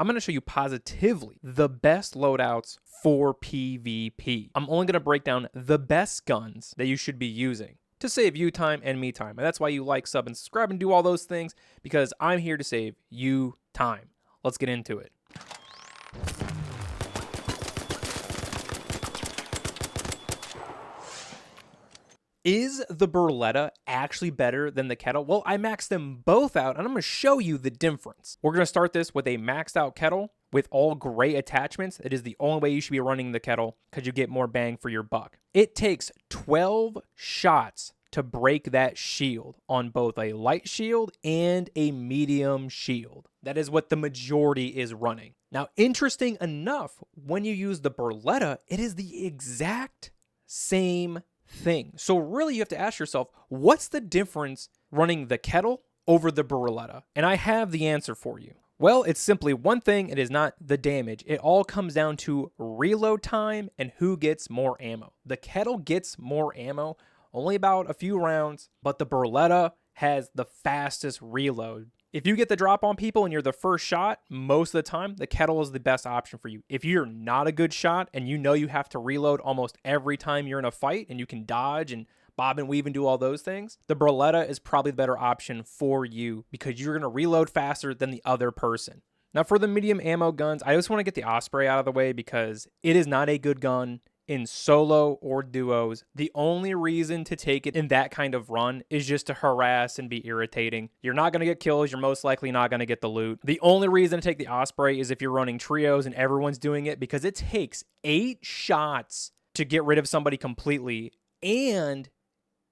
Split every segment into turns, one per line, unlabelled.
I'm going to show you positively the best loadouts for PvP. I'm only going to break down the best guns that you should be using to save you time and me time. And that's why you like, sub, and subscribe and do all those things, because I'm here to save you time. Let's get into it. Is the Beretta actually better than the kettle? Well, I maxed them both out, and I'm going to show you the difference. We're going to start this with a maxed out kettle with all gray attachments. It is the only way you should be running the kettle because you get more bang for your buck. It takes 12 shots to break that shield on both a light shield and a medium shield. That is what the majority is running. Now, interesting enough, when you use the Beretta, it is the exact same thing. So really you have to ask yourself, what's the difference running the kettle over the Beretta? And I have the answer for you. Well, it's simply one thing. It is not the damage. It all comes down to reload time and who gets more ammo. The kettle gets more ammo, only about a few rounds, but the Beretta has the fastest reload. If you get the drop on people and you're the first shot, most of the time, the kettle is the best option for you. If you're not a good shot and you know you have to reload almost every time you're in a fight and you can dodge and bob and weave and do all those things, the Beretta is probably the better option for you because you're going to reload faster than the other person. Now for the medium ammo guns, I just want to get the Osprey out of the way because it is not a good gun in solo or duos. The only reason to take it in that kind of run is just to harass and be irritating. You're not going to get kills. You're most likely not going to get the loot. The only reason to take the Osprey is if you're running trios and everyone's doing it, because it takes 8 shots to get rid of somebody completely, and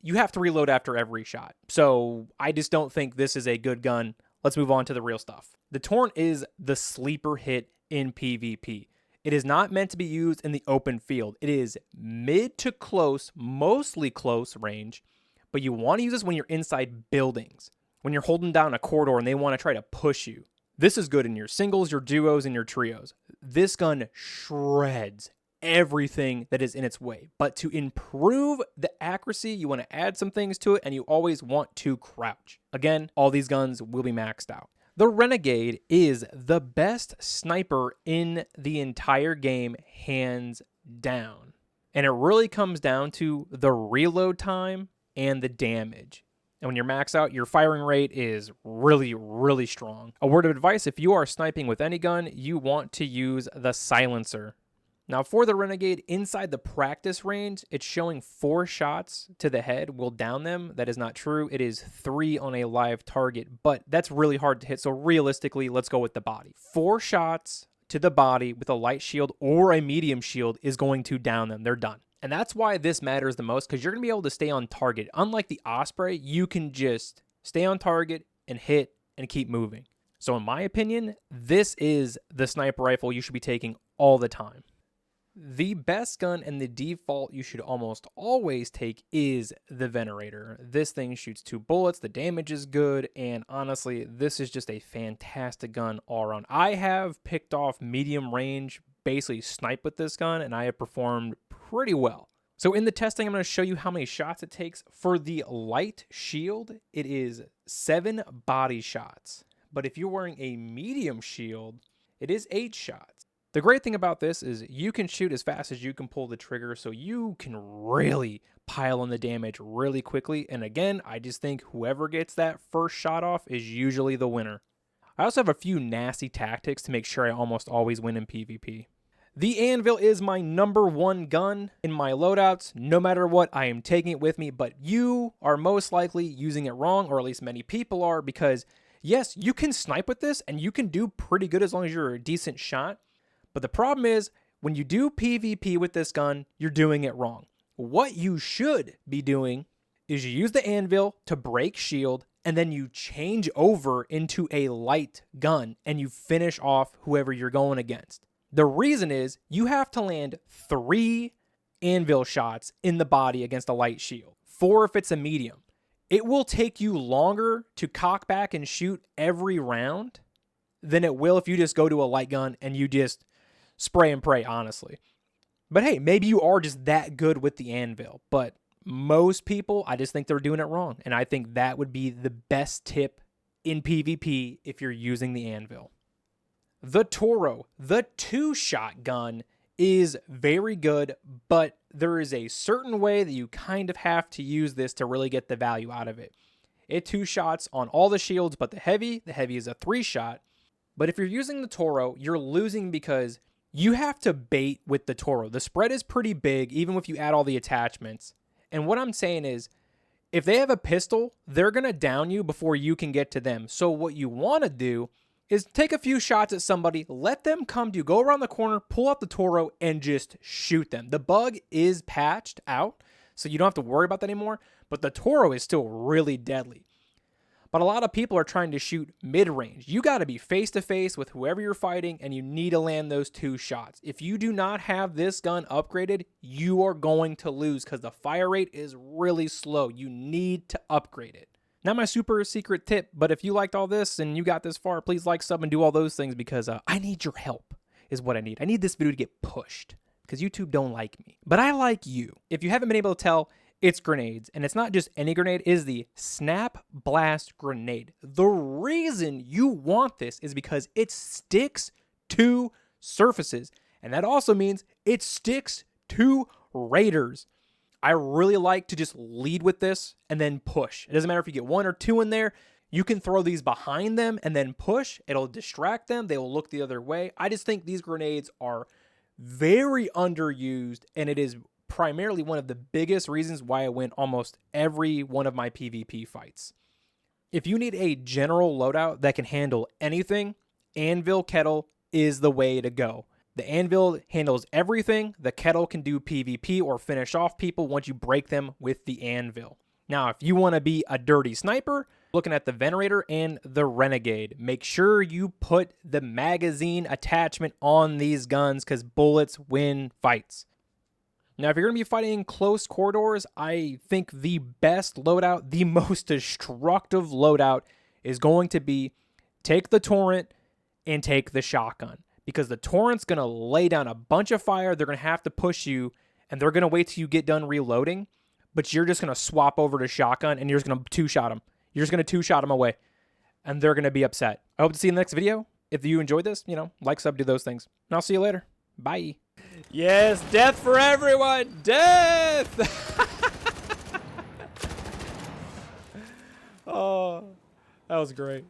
you have to reload after every shot. So I just don't think this is a good gun. Let's move on to the real stuff. The Torrent is the sleeper hit in PvP. It is not meant to be used in the open field. It is mid to close, mostly close range, but you want to use this when you're inside buildings, when you're holding down a corridor and they want to try to push you. This is good in your singles, your duos, and your trios. This gun shreds everything that is in its way, but to improve the accuracy, you want to add some things to it, and you always want to crouch. Again, all these guns will be maxed out. The Renegade is the best sniper in the entire game, hands down. And it really comes down to the reload time and the damage. And when you're maxed out, your firing rate is really, really strong. A word of advice, if you are sniping with any gun, you want to use the silencer. Now for the Renegade, inside the practice range, it's showing 4 shots to the head will down them. That is not true. It is 3 on a live target, but that's really hard to hit. So realistically, let's go with the body. 4 shots to the body with a light shield or a medium shield is going to down them. They're done. And that's why this matters the most, because you're going to be able to stay on target. Unlike the Osprey, you can just stay on target and hit and keep moving. So in my opinion, this is the sniper rifle you should be taking all the time. The best gun and the default you should almost always take is the Venerator. This thing shoots 2 bullets, the damage is good, and honestly, this is just a fantastic gun all around. I have picked off medium range, basically snipe with this gun, and I have performed pretty well. So in the testing, I'm going to show you how many shots it takes. For the light shield, it is 7 body shots. But if you're wearing a medium shield, it is 8 shots. The great thing about this is you can shoot as fast as you can pull the trigger, so you can really pile on the damage really quickly. And again, I just think whoever gets that first shot off is usually the winner. I also have a few nasty tactics to make sure I almost always win in PvP. The Anvil is my #1 gun in my loadouts. No matter what, I am taking it with me, but you are most likely using it wrong, or at least many people are, because yes, you can snipe with this and you can do pretty good as long as you're a decent shot. But the problem is, when you do PvP with this gun, you're doing it wrong. What you should be doing is you use the Anvil to break shield, and then you change over into a light gun, and you finish off whoever you're going against. The reason is, you have to land 3 Anvil shots in the body against a light shield. 4 if it's a medium. It will take you longer to cock back and shoot every round than it will if you just go to a light gun and you just spray and pray, honestly. But hey, maybe you are just that good with the Anvil. But most people, I just think they're doing it wrong. And I think that would be the best tip in PvP if you're using the Anvil. The Toro, the 2-shot gun, is very good, but there is a certain way that you kind of have to use this to really get the value out of it. It 2-shots on all the shields but the heavy. The heavy is a 3-shot. But if you're using the Toro, you're losing because you have to bait with the Toro. The spread is pretty big, even if you add all the attachments. And what I'm saying is, if they have a pistol, they're going to down you before you can get to them. So what you want to do is take a few shots at somebody, let them come to you, go around the corner, pull out the Toro, and just shoot them. The bug is patched out, so you don't have to worry about that anymore, but the Toro is still really deadly. But a lot of people are trying to shoot mid-range. You got to be face-to-face with whoever you're fighting, and you need to land those 2 shots. If you do not have this gun upgraded, you are going to lose because the fire rate is really slow. You need to upgrade it. Not my super secret tip, but if you liked all this and you got this far, please like, sub, and do all those things because I need your help is what I need. I need this video to get pushed because YouTube don't like me, but I like you. If you haven't been able to tell, it's grenades, and it's not just any grenade, it is the Snap Blast grenade. The reason you want this is because it sticks to surfaces, and that also means it sticks to raiders. I really like to just lead with this and then push. It doesn't matter if you get 1 or 2 in there. You can throw these behind them and then push. It'll distract them. They will look the other way. I just think these grenades are very underused, and it is primarily one of the biggest reasons why I win almost every one of my PvP fights. If you need a general loadout that can handle anything, Anvil Kettle is the way to go. The Anvil handles everything. The Kettle can do PvP or finish off people once you break them with the Anvil. Now, if you want to be a dirty sniper, looking at the Venerator and the Renegade, make sure you put the magazine attachment on these guns because bullets win fights. Now, if you're going to be fighting in close corridors, I think the best loadout, the most destructive loadout, is going to be take the Torrent and take the shotgun. Because the Torrent's going to lay down a bunch of fire, they're going to have to push you, and they're going to wait till you get done reloading, but you're just going to swap over to shotgun, and you're just going to 2-shot them. You're just going to 2-shot them away, and they're going to be upset. I hope to see you in the next video. If you enjoyed this, like, sub, do those things. And I'll see you later. Bye. Yes, death for everyone! Death! Oh, that was great.